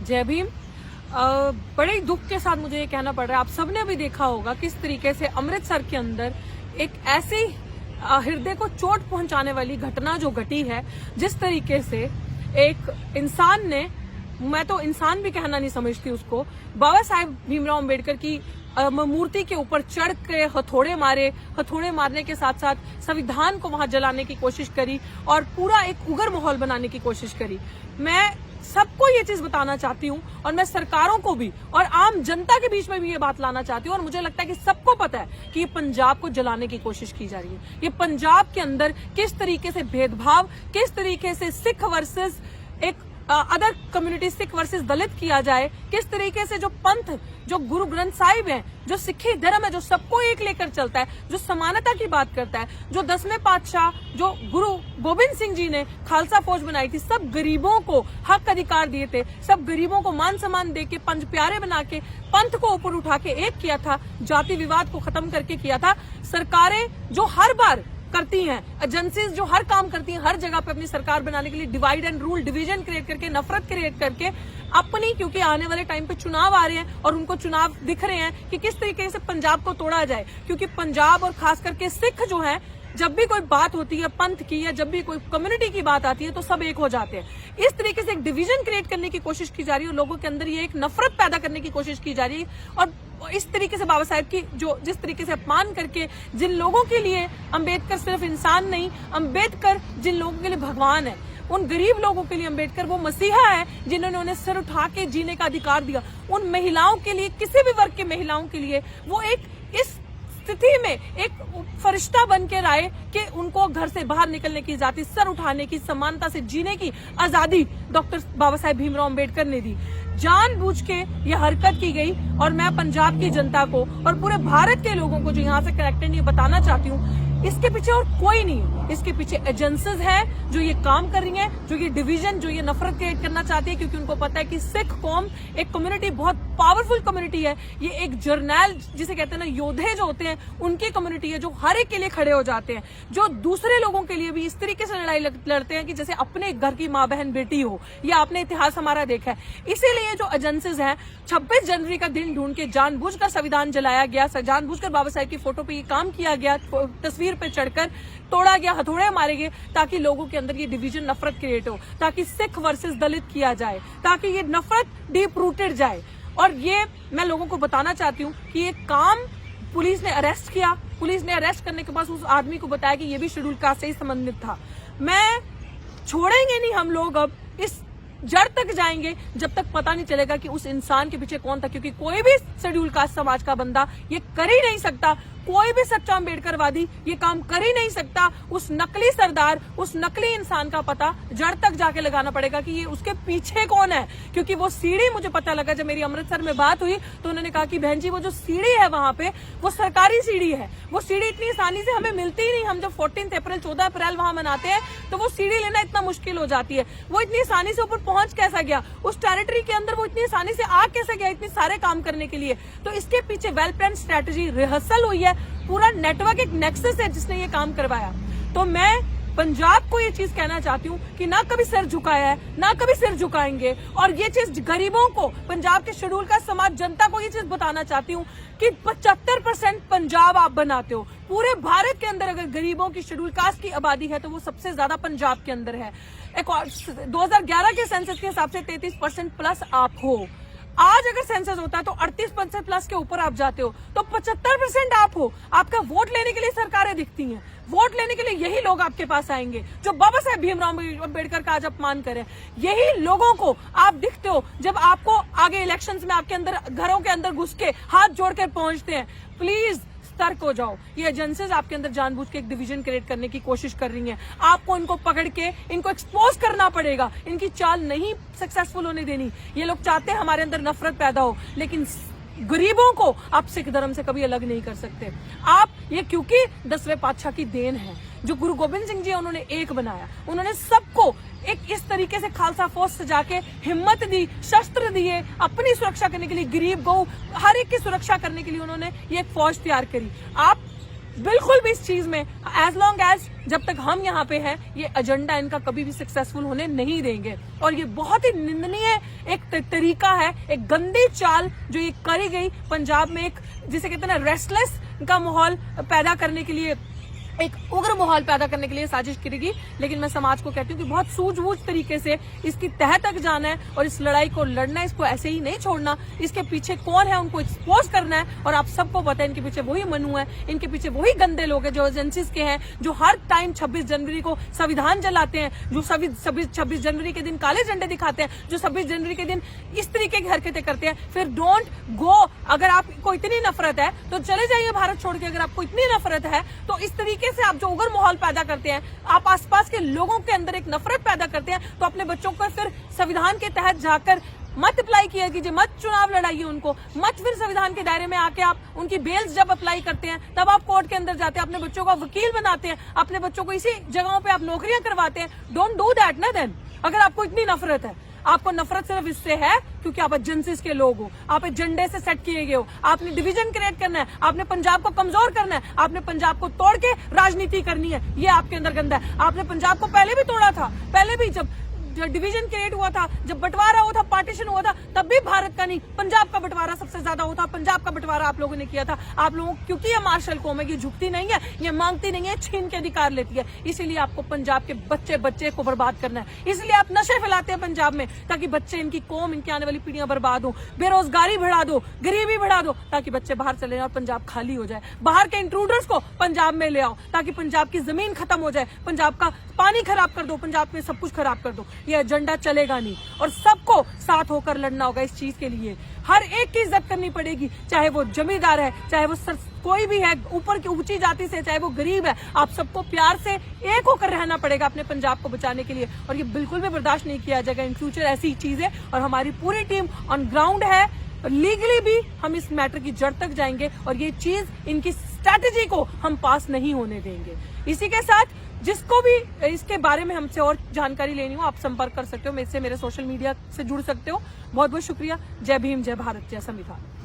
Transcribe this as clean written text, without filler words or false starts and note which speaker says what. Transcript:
Speaker 1: जय भीम। बड़े दुख के साथ मुझे ये कहना पड़ रहा है, आप सबने भी देखा होगा किस तरीके से अमृतसर के अंदर एक ऐसी हृदय को चोट पहुंचाने वाली घटना जो घटी है, जिस तरीके से एक इंसान ने, मैं तो इंसान भी कहना नहीं समझती उसको, बाबा साहेब भीमराव अंबेडकर की मूर्ति के ऊपर चढ़ के हथौड़े मारे, हथौड़े मारने के साथ साथ संविधान को वहां जलाने की कोशिश करी और पूरा एक उग्र माहौल बनाने की कोशिश करी। मैं सबको ये चीज बताना चाहती हूँ और मैं सरकारों को भी और आम जनता के बीच में भी ये बात लाना चाहती हूँ, और मुझे लगता है कि सबको पता है कि ये पंजाब को जलाने की कोशिश की जा रही है। ये पंजाब के अंदर किस तरीके से भेदभाव, किस तरीके से सिख वर्सेस एक अदर कम्युनिटी, सिख वर्सेस दलित किया जाए, किस तरीके से जो पंथ, जो गुरु ग्रंथ साहिब है, जो सिखी धर्म है, जो सबको एक लेकर चलता है, जो समानता की बात करता है, जो 10वें पातशाह, जो गुरु गोविंद सिंह जी ने खालसा फौज बनाई थी, सब गरीबों को हक अधिकार दिए थे, सब गरीबों को मान सम्मान देके, पंच प्यारे बना के, पंथ को ऊपर उठा के एक किया था, जाति विवाद को खत्म करके किया था। सरकारें जो हर बार करती हैं, एजेंसीज जो हर काम करती हैं, हर जगह पे अपनी सरकार बनाने के लिए divide and rule, division create करके, नफरत क्रिएट करके अपनी, क्योंकि आने वाले टाइम पे चुनाव आ रहे हैं और उनको चुनाव दिख रहे हैं कि किस तरीके से पंजाब को तोड़ा जाए, क्योंकि पंजाब और खास करके सिख जो है, जब भी कोई बात होती है पंथ की या जब भी कोई कम्युनिटी की बात आती है तो सब एक हो जाते हैं। इस तरीके से एक डिवीजन क्रिएट करने की कोशिश की जा रही है, लोगों के अंदर ये एक नफरत पैदा करने की कोशिश की जा रही है। और इस तरीके से बाबा साहेब की जो जिस तरीके से अपमान करके, जिन लोगों के लिए अंबेडकर सिर्फ इंसान नहीं, अंबेडकर जिन लोगों के लिए भगवान है, उन गरीब लोगों के लिए अंबेडकर वो मसीहा है जिन्होंने उन्हें सिर उठा के जीने का अधिकार दिया। उन महिलाओं के लिए, किसी भी वर्ग के महिलाओं के लिए वो एक इस स्थिति में एक फरिश्ता बन के आए कि उनको घर से बाहर निकलने की आजादी, सर उठाने की, समानता से जीने की आजादी डॉक्टर बाबा साहेब भीमराव अंबेडकर ने दी। जानबूझ के ये हरकत की गई और मैं पंजाब की जनता को और पूरे भारत के लोगों को जो यहाँ से कनेक्टेड नहीं, बताना चाहती हूँ इसके पीछे और कोई नहीं है, इसके पीछे एजेंसीज हैं जो ये काम कर रही हैं, जो ये डिवीजन, जो ये नफरत क्रिएट करना चाहती है, क्योंकि उनको पता है कि सिख कौम एक कम्युनिटी, बहुत पावरफुल कम्युनिटी है। ये एक जर्नैल जिसे कहते हैं ना, योद्धे जो होते हैं, उनकी कम्युनिटी है जो हर एक के लिए खड़े हो जाते हैं, जो दूसरे लोगों के लिए भी इस तरीके से लड़ाई लड़ते हैं कि जैसे अपने घर की माँ बहन बेटी हो, या आपने इतिहास हमारा देखा है। इसीलिए जो एजेंसीज हैं, 26 जनवरी का दिन ढूंढ के जानबूझकर संविधान जलाया गया, जानबूझकर बाबा साहेब की फोटो पे ये काम किया गया, तस्वीर पे चढ़कर तोड़ा गया, हथौड़े मारे गए, ताकि लोगों के अंदर ये डिवीजन, नफरत क्रिएट हो, ताकि सिख वर्सेस दलित किया जाए, ताकि ये नफरत डीप रूटेड जाए। और ये मैं लोगों को बताना चाहती हूँ कि ये काम पुलिस ने अरेस्ट किया, पुलिस ने अरेस्ट करने के बाद उस आदमी को बताया कि ये भी शेड्यूल कास्ट से ही संबंधित था। मैं छोड़ेंगे नहीं, हम लोग अब इस जड़ तक जाएंगे जब तक पता नहीं चलेगा कि उस इंसान के पीछे कौन था, क्योंकि कोई भी शेड्यूल कास्ट समाज का बंदा ये कर ही नहीं सकता, कोई भी सच्चा अंबेडकरवादी ये काम कर ही नहीं सकता। उस नकली सरदार, उस नकली इंसान का पता जड़ तक जाके लगाना पड़ेगा कि ये उसके पीछे कौन है, क्योंकि वो सीढ़ी, मुझे पता लगा जब मेरी अमृतसर में बात हुई तो उन्होंने कहा कि बहन जी वो जो सीढ़ी है वहां पे, वो सरकारी सीढ़ी है, वो सीढ़ी इतनी आसानी से हमें मिलती ही नहीं। हम जब 14 अप्रैल 14 अप्रैल वहां मनाते हैं तो वो सीढ़ी लेना इतना मुश्किल हो जाती है। वो इतनी आसानी से ऊपर पहुंच कैसा गया, उस टेरिटरी के अंदर वो इतनी आसानी से आ कैसे गया, इतने सारे काम करने के लिए। तो इसके पीछे वेल प्लान स्ट्रेटेजी, रिहर्सल हुई है, पूरा नेटवर्क, एक नेक्सस है जिसने ये काम करवाया। तो मैं पंजाब को ये चीज कहना चाहती हूँ कि ना कभी सिर झुकाया है, ना कभी सिर झुकाएंगे, और ये चीज गरीबों को, पंजाब के शेड्यूल का समाज, जनता को ये चीज बताना चाहती हूँ कि 75% पंजाब आप बनाते हो। पूरे भारत के अंदर अगर गरीबों की, शेड्यूल कास्ट की आबादी है तो वो सबसे ज्यादा पंजाब के अंदर है। 2011 के सेंसस के हिसाब से 33% प्लस आप हो। आज अगर सेंसस होता है तो 38% प्लस के ऊपर आप जाते हो, तो 75% आप हो। आपका वोट लेने के लिए सरकारें दिखती हैं, वोट लेने के लिए यही लोग आपके पास आएंगे जो बाबा साहेब भीमराव अंबेडकर का आज अपमान करें। यही लोगों को आप दिखते हो जब आपको आगे इलेक्शंस में आपके अंदर, घरों के अंदर घुस के हाथ जोड़ कर पहुंचते हैं। प्लीज सतर्क हो जाओ, ये एजेंसीज आपके अंदर जानबूझ के एक डिवीजन क्रिएट करने की कोशिश कर रही हैं। आपको इनको पकड़ के इनको एक्सपोज करना पड़ेगा, इनकी चाल नहीं सक्सेसफुल होने देनी। ये लोग चाहते हैं हमारे अंदर नफरत पैदा हो, लेकिन गरीबों को आप सिख धर्म से कभी अलग नहीं कर सकते। आप ये, क्योंकि 10वें पातशाह की देन है, जो गुरु गोविंद सिंह जी उन्होंने एक बनाया, उन्होंने सबको एक इस तरीके से खालसा फौज सजा के हिम्मत दी, शस्त्र दिए, अपनी सुरक्षा करने के लिए, गरीब गौ हर एक की सुरक्षा करने के लिए उन्होंने ये एक फौज तैयार करी। आप बिल्कुल भी इस चीज में एज लॉन्ग एज जब तक हम यहाँ पे हैं, ये एजेंडा इनका कभी भी सक्सेसफुल होने नहीं देंगे। और ये बहुत ही निंदनीय एक तरीका है, एक गंदी चाल जो ये करी गई पंजाब में, एक जिसे कहते हैं ना रेस्टलेस का माहौल पैदा करने के लिए, एक उग्र माहौल पैदा करने के लिए साजिश करेगी। लेकिन मैं समाज को कहती हूँ कि बहुत सूझबूझ तरीके से इसकी तह तक जाना है और इस लड़ाई को लड़ना है, इसको ऐसे ही नहीं छोड़ना। इसके पीछे कौन है उनको एक्सपोज करना है, और आप सबको पता है इनके पीछे वही मनु है, इनके पीछे वही गंदे लोग हैं जो एजेंसीज के हैं, जो हर टाइम 26 जनवरी को संविधान जलाते हैं, जो 26 जनवरी के दिन काले झंडे दिखाते हैं, जो 26 जनवरी के दिन इस तरीके की हरकतें करते हैं। फिर डोंट गो, अगर आपको इतनी नफरत है तो चले जाइए भारत छोड़ के। अगर आपको इतनी नफरत है तो इस तरीके से आप जो उग्र माहौल पैदा करते हैं, आप आसपास के लोगों के अंदर एक नफरत पैदा करते हैं, तो अपने बच्चों को फिर संविधान के तहत जाकर मत अप्लाई किया कीजिए, मत चुनाव लड़ाइए उनको, मत फिर संविधान के दायरे में आके आप उनकी बेल्स जब अप्लाई करते हैं तब आप कोर्ट के अंदर जाते हैं, अपने बच्चों को वकील बनाते हैं, अपने बच्चों को इसी जगहों पे आप नौकरियां करवाते हैं। डोंट डू दैट ना देन। अगर आपको इतनी नफरत है, आपको नफरत सिर्फ इससे है क्योंकि आप एजेंसीज के लोग हो, आप एजेंडे से सेट किए गए हो, आपने डिवीजन क्रिएट करना है, आपने पंजाब को कमजोर करना है, आपने पंजाब को तोड़ के राजनीति करनी है, ये आपके अंदर गंदा है। आपने पंजाब को पहले भी तोड़ा था, पहले भी जब डिवीजन क्रिएट हुआ था, जब बंटवारा हुआ था, पार्टीशन हुआ था, तब भी भारत का नहीं पंजाब का बंटवारा सबसे ज्यादा हुआ था। पंजाब का बंटवारा आप लोगों ने किया था। आप लोगों क्योंकि ये मार्शल कौम है, ये झुकती नहीं है, ये मांगती नहीं है, छीन के अधिकार लेती है, इसीलिए आपको पंजाब के बच्चे को बर्बाद करना है। इसलिए आप नशे फैलाते हैं पंजाब में, ताकि बच्चे, इनकी कौम, इनकी आने वाली पीढ़ियां बर्बाद हो। बेरोजगारी बढ़ा दो, गरीबी बढ़ा दो, ताकि बच्चे बाहर चले जाए और पंजाब खाली हो जाए। बाहर के इंट्रूडर्स को पंजाब में ले आओ ताकि पंजाब की जमीन खत्म हो जाए, पंजाब का पानी खराब कर दो, पंजाब में सब कुछ खराब कर दो। ये एजेंडा चलेगा नहीं और सबको साथ होकर लड़ना होगा इस चीज के लिए। हर एक की इज्जत करनी पड़ेगी, चाहे वो जमींदार है, चाहे वो कोई भी है ऊपर की ऊंची जाति से, चाहे वो गरीब है, आप सबको प्यार से एक होकर रहना पड़ेगा अपने पंजाब को बचाने के लिए। और ये बिल्कुल भी बर्दाश्त नहीं किया जाएगा इन फ्यूचर ऐसी चीजें। और हमारी पूरी टीम ऑन ग्राउंड है, लीगली भी हम इस मैटर की जड़ तक जाएंगे और ये चीज, इनकी स्ट्रैटेजी को हम पास नहीं होने देंगे। इसी के साथ जिसको भी इसके बारे में हमसे और जानकारी लेनी हो, आप संपर्क कर सकते हो, मेरे सोशल मीडिया से जुड़ सकते हो। बहुत बहुत शुक्रिया। जय भीम, जय भारत, जय संविधान।